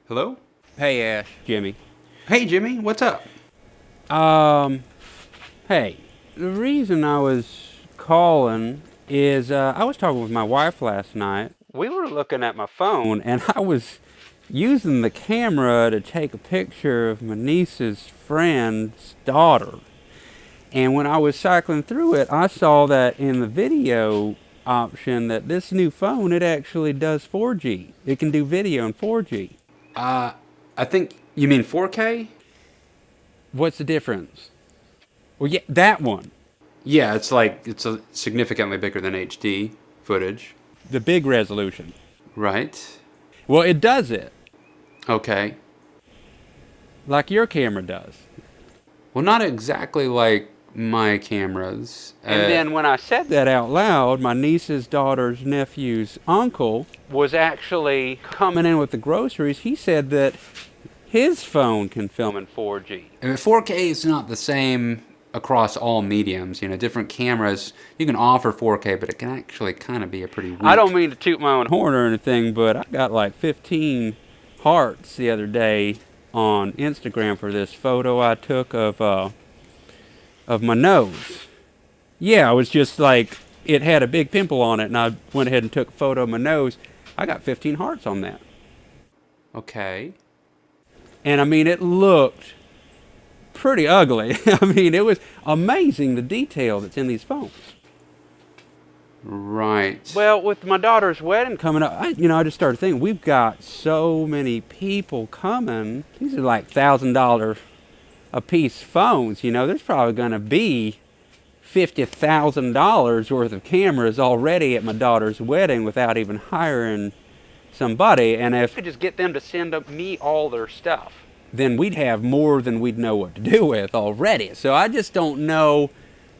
Hello? Hey, Ash. Jimmy. Hey, Jimmy, what's up? Hey. The reason I was calling is I was talking with my wife last night. We were looking at my phone, and I was using the camera to take a picture of my niece's friend's daughter. And when I was cycling through it, I saw that in the video option that this new phone, it actually does 4G. It can do video in 4G. I think you mean 4K? What's the difference? Well, yeah, that one. Yeah, it's significantly bigger than HD footage. The big resolution. Right. Well, it does it. Okay. Like your camera does. Well, not exactly like my cameras. And then when I said that out loud, my niece's daughter's nephew's uncle was actually coming in with the groceries. He said that his phone can film in 4G. 4K is not the same across all mediums. You know, different cameras, you can offer 4K, but it can actually kind of be a pretty weak... I don't mean to toot my own horn or anything, but I got like 15 hearts the other day on Instagram for this photo I took of my nose. Yeah, I was just like, it had a big pimple on it, and I went ahead and took a photo of my nose. I got 15 hearts on that. Okay. And I mean, it looked pretty ugly. I mean, it was amazing the detail that's in these phones. Right. Well, with my daughter's wedding coming up, I just started thinking, we've got so many people coming. These are like $1,000 a piece phones. There's probably going to be $50,000 worth of cameras already at my daughter's wedding without even hiring somebody. And if I could just get them to send me all their stuff, then we'd have more than we'd know what to do with already. So I just don't know,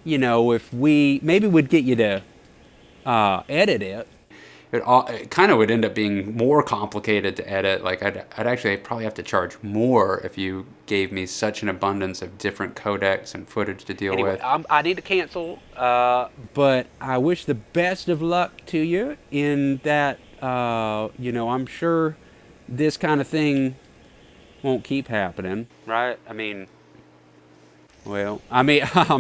if maybe we'd get you to edit it. It kind of would end up being more complicated to edit. Like I'd actually probably have to charge more if you gave me such an abundance of different codecs and footage to deal with. I need to cancel, but I wish the best of luck to you in that. I'm sure this kind of thing won't keep happening, right? I'm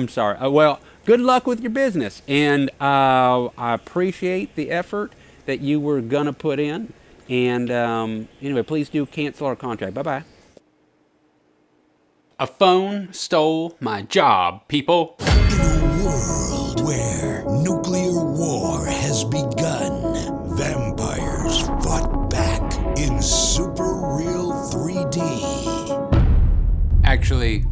sorry. Well, good luck with your business, and I appreciate the effort that you were gonna put in. And anyway, please do cancel our contract. Bye-bye. A phone stole my job, people. In a world where nuclear war has begun, vampires fought back in super real 3D. Actually,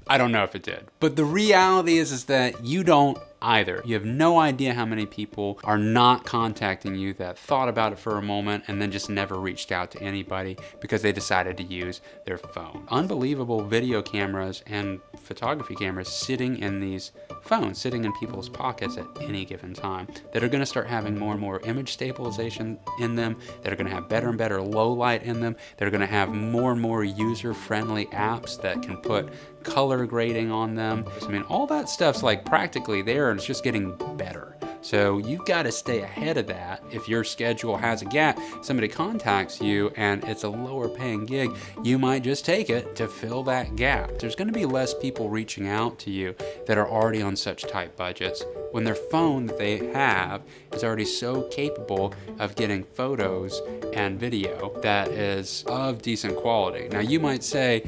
I don't know if it did. But the reality is that you don't either. You have no idea how many people are not contacting you that thought about it for a moment and then just never reached out to anybody because they decided to use their phone. Unbelievable video cameras and photography cameras sitting in these phones, sitting in people's pockets at any given time, that are going to start having more and more image stabilization in them, that are going to have better and better low light in them, that are going to have more and more user-friendly apps that can put color grading on them. I mean, all that stuff's like practically there, and it's just getting better. So you've got to stay ahead of that. If your schedule has a gap, somebody contacts you and it's a lower paying gig, you might just take it to fill that gap. There's going to be less people reaching out to you that are already on such tight budgets when their phone that they have is already so capable of getting photos and video that is of decent quality. Now you might say,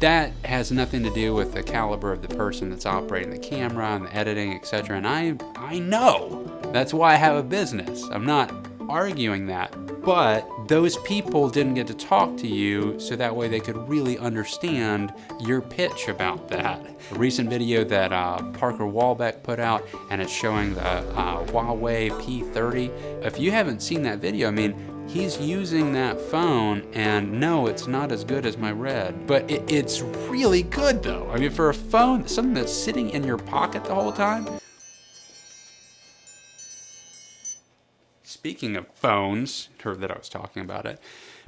that has nothing to do with the caliber of the person that's operating the camera and the editing, etc. And I know. That's why I have a business. I'm not arguing that. But those people didn't get to talk to you so that way they could really understand your pitch about that. A recent video that Parker Walbeck put out, and it's showing the Huawei P30. If you haven't seen that video, I mean, he's using that phone, and no, it's not as good as my Red, but it's really good though. I mean, for a phone, something that's sitting in your pocket the whole time. Speaking of phones, heard that I was talking about it,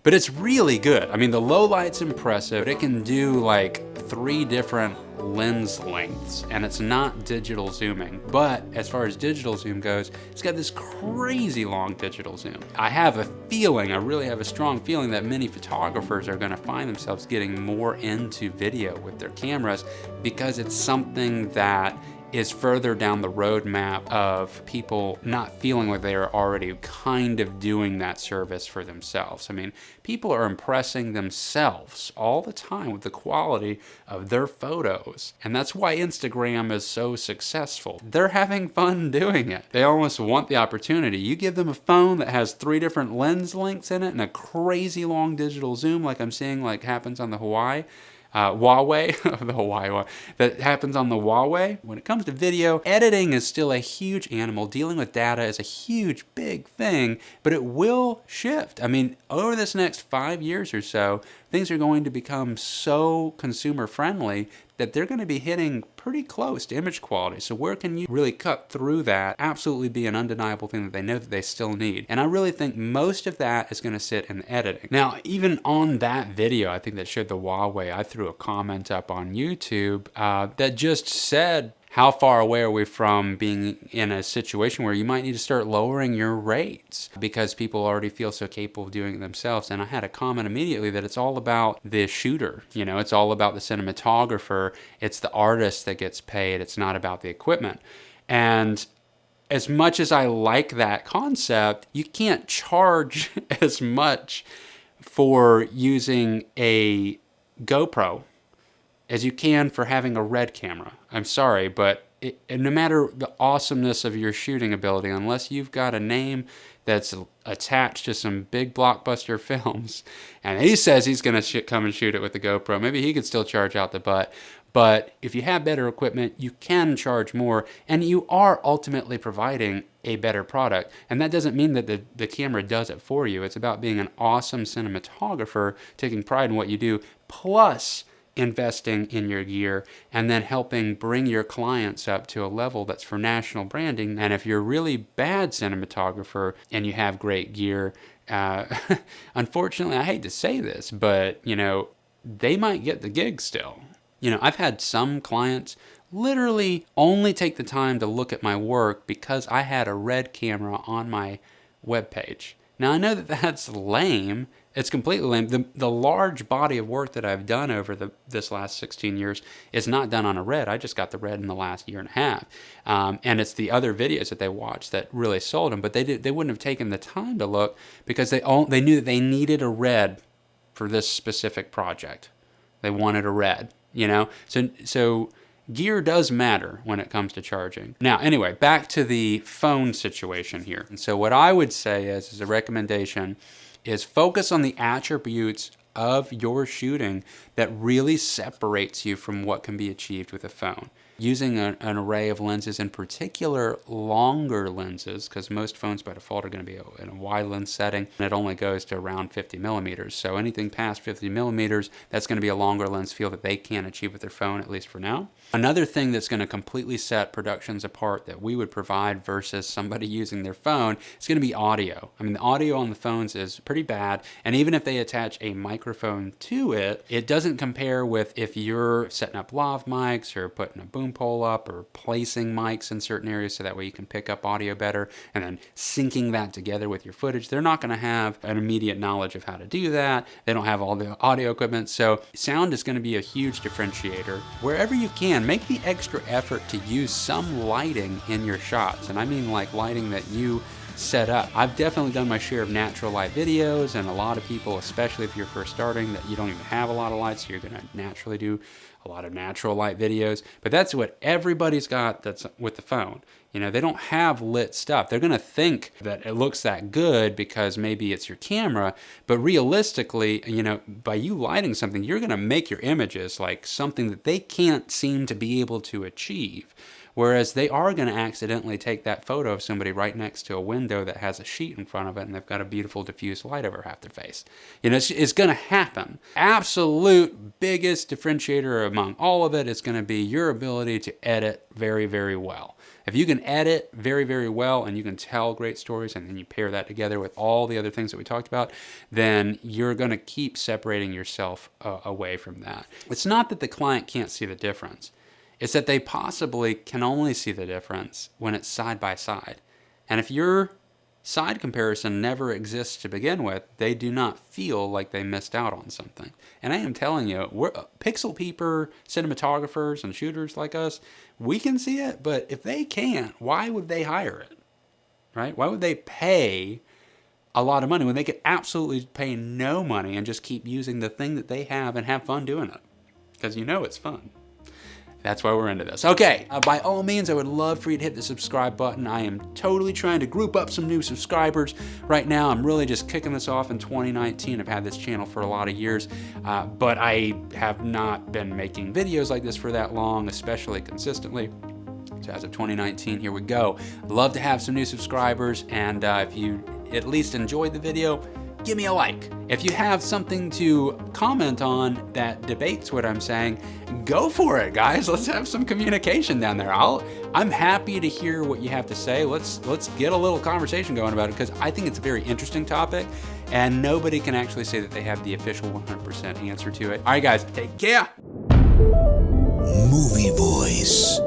But it's really good. I mean, the low light's impressive. It can do like 3 different lens lengths, and it's not digital zooming. But as far as digital zoom goes, it's got this crazy long digital zoom. I have a feeling, I really have a strong feeling that many photographers are gonna find themselves getting more into video with their cameras because it's something that is further down the roadmap of people not feeling like they are already kind of doing that service for themselves. I mean, people are impressing themselves all the time with the quality of their photos. And that's why Instagram is so successful. They're having fun doing it. They almost want the opportunity. You give them a phone that has 3 different lens lengths in it and a crazy long digital zoom like I'm seeing like happens on the Huawei, the Hawaii one, that happens on the Huawei. When it comes to video, editing is still a huge animal. Dealing with data is a huge, big thing, but it will shift. I mean, over this next 5 years or so, things are going to become so consumer friendly that they're going to be hitting pretty close to image quality. So where can you really cut through that? Absolutely be an undeniable thing that they know that they still need. And I really think most of that is going to sit in editing. Now, even on that video, I think that showed the Huawei, I threw a comment up on YouTube that just said, how far away are we from being in a situation where you might need to start lowering your rates because people already feel so capable of doing it themselves? And I had a comment immediately that it's all about the shooter. You know, it's all about the cinematographer. It's the artist that gets paid. It's not about the equipment. And as much as I like that concept, you can't charge as much for using a GoPro as you can for having a Red camera. I'm sorry, but no matter the awesomeness of your shooting ability, unless you've got a name that's attached to some big blockbuster films, and he says he's going to come and shoot it with the GoPro, maybe he could still charge out the butt. But if you have better equipment, you can charge more, and you are ultimately providing a better product. And that doesn't mean that the camera does it for you. It's about being an awesome cinematographer, taking pride in what you do, plus investing in your gear, and then helping bring your clients up to a level that's for national branding. And if you're a really bad cinematographer and you have great gear, unfortunately, I hate to say this, but you know, they might get the gig still. You know, I've had some clients literally only take the time to look at my work because I had a Red camera on my webpage. Now, I know that that's lame. It's completely lame. The large body of work that I've done over this last 16 years is not done on a Red. I just got the Red in the last year and a half. And it's the other videos that they watched that really sold them. But they wouldn't have taken the time to look because they knew that they needed a Red for this specific project. They wanted a Red, you know? So gear does matter when it comes to charging. Now, anyway, back to the phone situation here. And so what I would say is a recommendation is focus on the attributes of your shooting that really separates you from what can be achieved with a phone. Using an array of lenses, in particular longer lenses, because most phones by default are going to be in a wide lens setting, and it only goes to around 50 millimeters. So anything past 50 millimeters, that's going to be a longer lens field that they can't achieve with their phone, at least for now. Another thing that's going to completely set productions apart that we would provide versus somebody using their phone is going to be audio. I mean, the audio on the phones is pretty bad, and even if they attach a microphone to it, it doesn't compare with if you're setting up lav mics or putting a boom pole up or placing mics in certain areas so that way you can pick up audio better and then syncing that together with your footage. They're not going to have an immediate knowledge of how to do that. They don't have all the audio equipment. So sound is going to be a huge differentiator. Wherever you can, make the extra effort to use some lighting in your shots. And I mean like lighting that you set up. I've definitely done my share of natural light videos, and a lot of people, especially if you're first starting, that you don't even have a lot of lights, so you're going to naturally do a lot of natural light videos. But that's what everybody's got that's with the phone. You know, they don't have lit stuff. They're going to think that it looks that good because maybe it's your camera, but realistically, you know, by you lighting something, you're going to make your images like something that they can't seem to be able to achieve. Whereas they are going to accidentally take that photo of somebody right next to a window that has a sheet in front of it and they've got a beautiful diffused light over half their face. You know, it's going to happen. Absolute biggest differentiator among all of it is going to be your ability to edit very, very well. If you can edit very, very well and you can tell great stories and then you pair that together with all the other things that we talked about, then you're going to keep separating yourself away from that. It's not that the client can't see the difference. It's that they possibly can only see the difference when it's side by side. And if your side comparison never exists to begin with, they do not feel like they missed out on something. And I am telling you, we're pixel peeper cinematographers and shooters like us, we can see it, but if they can't, why would they hire it? Right? Why would they pay a lot of money when they could absolutely pay no money and just keep using the thing that they have and have fun doing it? Because you know it's fun. That's why we're into this. Okay, by all means, I would love for you to hit the subscribe button. I am totally trying to group up some new subscribers right now. I'm really just kicking this off in 2019. I've had this channel for a lot of years, but I have not been making videos like this for that long, especially consistently. So as of 2019, here we go. Love to have some new subscribers, and if you at least enjoyed the video, give me a like. If you have something to comment on that debates what I'm saying, go for it, guys. Let's have some communication down there. I'm happy to hear what you have to say. Let's get a little conversation going about it, because I think it's a very interesting topic and nobody can actually say that they have the official 100% answer to it. All right, guys, take care. Movie Voice.